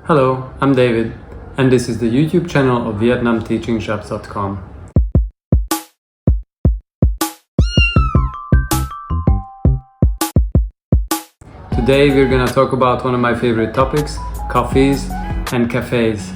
Hello, I'm David, and this is the YouTube channel of Vietnam teaching 𝗩𝗶𝗲𝗁. Today we're gonna talk about one of my favorite topics, coffees and cafes.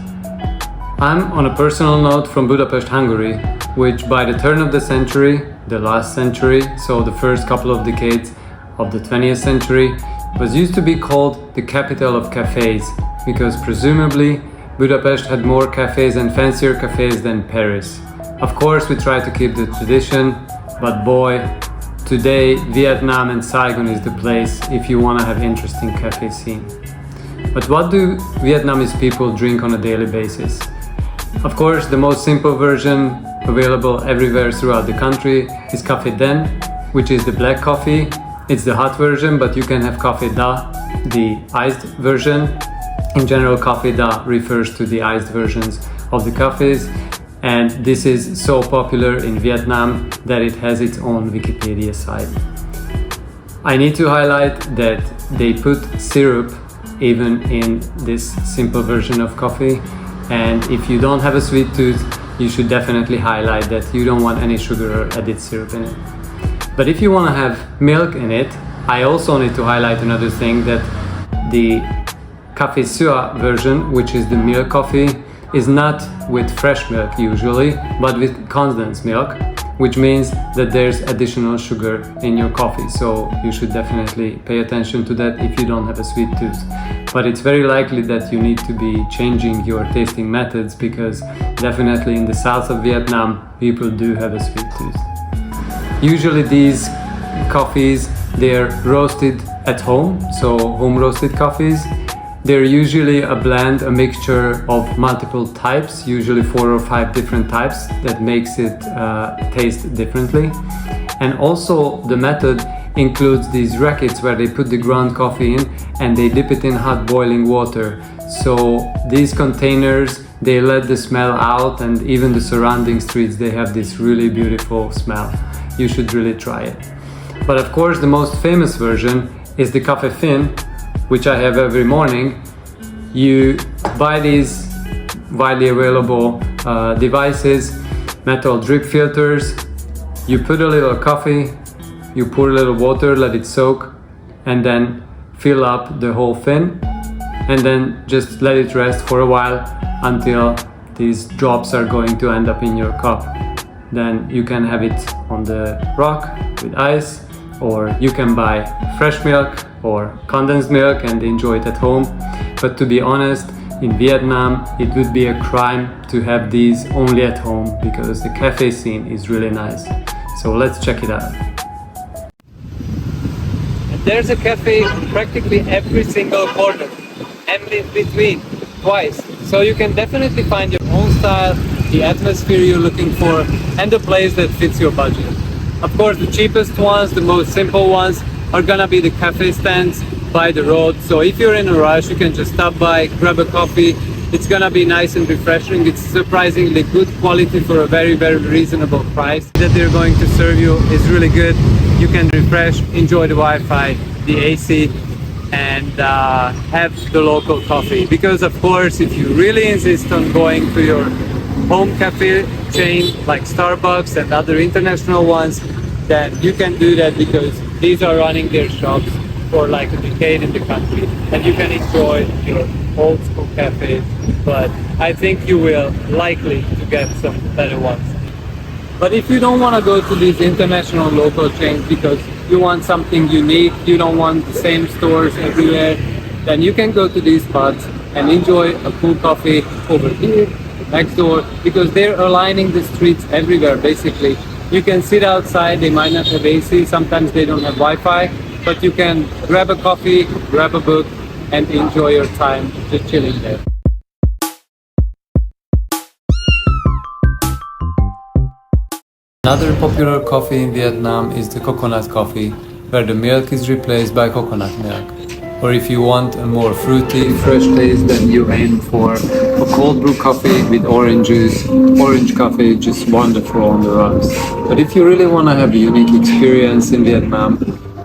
I'm on a personal note from Budapest, Hungary, which by the turn of the century, the last century, so the first couple of decades of the 20th century, was used to be called the capital of cafes, because presumably Budapest had more cafes and fancier cafes than Paris. Of course, we try to keep the tradition, but boy, today Vietnam and Saigon is the place if you want to have interesting cafe scene. But what do Vietnamese people drink on a daily basis? Of course, the most simple version available everywhere throughout the country is café den, which is the black coffee. It's the hot version, but you can have café da, the iced version. In general, café da refers to the iced versions of the cafes, and this is so popular in Vietnam that it has its own Wikipedia site. I need to highlight that they put syrup even in this simple version of coffee, and if you don't have a sweet tooth, you should definitely highlight that you don't want any sugar or added syrup in it. But if you want to have milk in it, I also need to highlight another thing, that the café 𝗀𝗲 version, which is the milk coffee, is not with fresh milk usually, but with condensed milk, which means that there's additional sugar in your coffee. So you should definitely pay attention to that if you don't have a sweet tooth. But it's very likely that you need to be changing your tasting methods, because definitely in the south of Vietnam, people do have a sweet tooth. Usually these coffees, they're roasted at home, so home roasted coffees. They're usually a blend, a mixture of multiple types, usually 4 or 5 different types, that makes it taste differently. And also the method includes these rackets where they put the ground coffee in and they dip it in hot boiling water. So these containers, they let the smell out, and even the surrounding streets, they have this really beautiful smell. You should really try it. But of course, the most famous version is the café fin, which I have every morning. You buy these widely available devices, metal drip filters. You put a little coffee, you pour a little water, let it soak, and then fill up the whole fin, and then just let it rest for a while until these drops are going to end up in your cup. Then you can have it on the rock with ice, or you can buy fresh milk or condensed milk and enjoy it at home. But to be honest, in Vietnam, it would be a crime to have these only at home, because the cafe scene is really nice. So let's check it out. And there's a cafe in practically every single corner, and in between, twice. So you can definitely find your own style, the atmosphere you're looking for, and the place that fits your budget. Of course, the cheapest ones, the most simple ones, are gonna be the cafe stands by the road. So if you're in a rush, you can just stop by, grab a coffee. It's gonna be nice and refreshing. It's surprisingly good quality for a very, very reasonable price. That they're going to serve you is really good. You can refresh, enjoy the Wi-Fi, the AC, and have the local coffee. Because of course, if you really insist on going to your home cafe chain like Starbucks and other international ones, then you can do that, because these are running their shops for like a decade in the country, and you can enjoy your old school cafes. But I think you will likely to get some better ones. But if you don't want to go to these international local chains because you want something unique, you don't want the same stores everywhere, then you can go to these spots and enjoy a cool coffee over here, next door, because they're aligning the streets everywhere basically. You can sit outside, they might not have AC, sometimes they don't have Wi-Fi, but you can grab a coffee, grab a book, and enjoy your time just chilling there. Another popular coffee in Vietnam is the coconut coffee, where the milk is replaced by coconut milk. Or if you want a more fruity, fresh taste, then you aim for a cold brew coffee with orange juice. Orange coffee is just wonderful on the rocks. But if you really want to have a unique experience in Vietnam,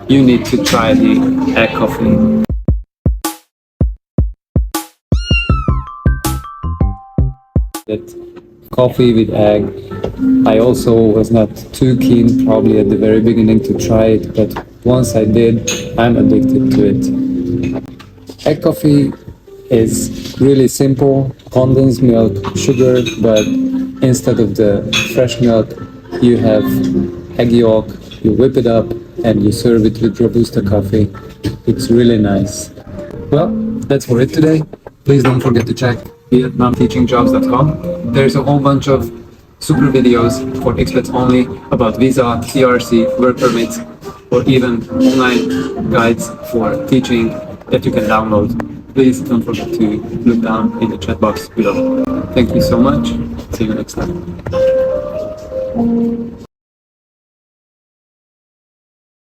you need to try the egg coffee. Coffee with egg. I also was not too keen probably at the very beginning to try it, but once I did, I'm addicted to it. Egg coffee is really simple, condensed milk, sugar, but instead of the fresh milk, you have egg yolk, you whip it up and you serve it with Robusta coffee. It's really nice. Well, that's for it today. Please don't forget to check VietnamTeachingJobs.com. There's a whole bunch of super videos for expats only about visa, CRC, work permits, or even online guides for teaching that you can download. Please don't forget to look down in the chat box below. Thank you so much. See you next time.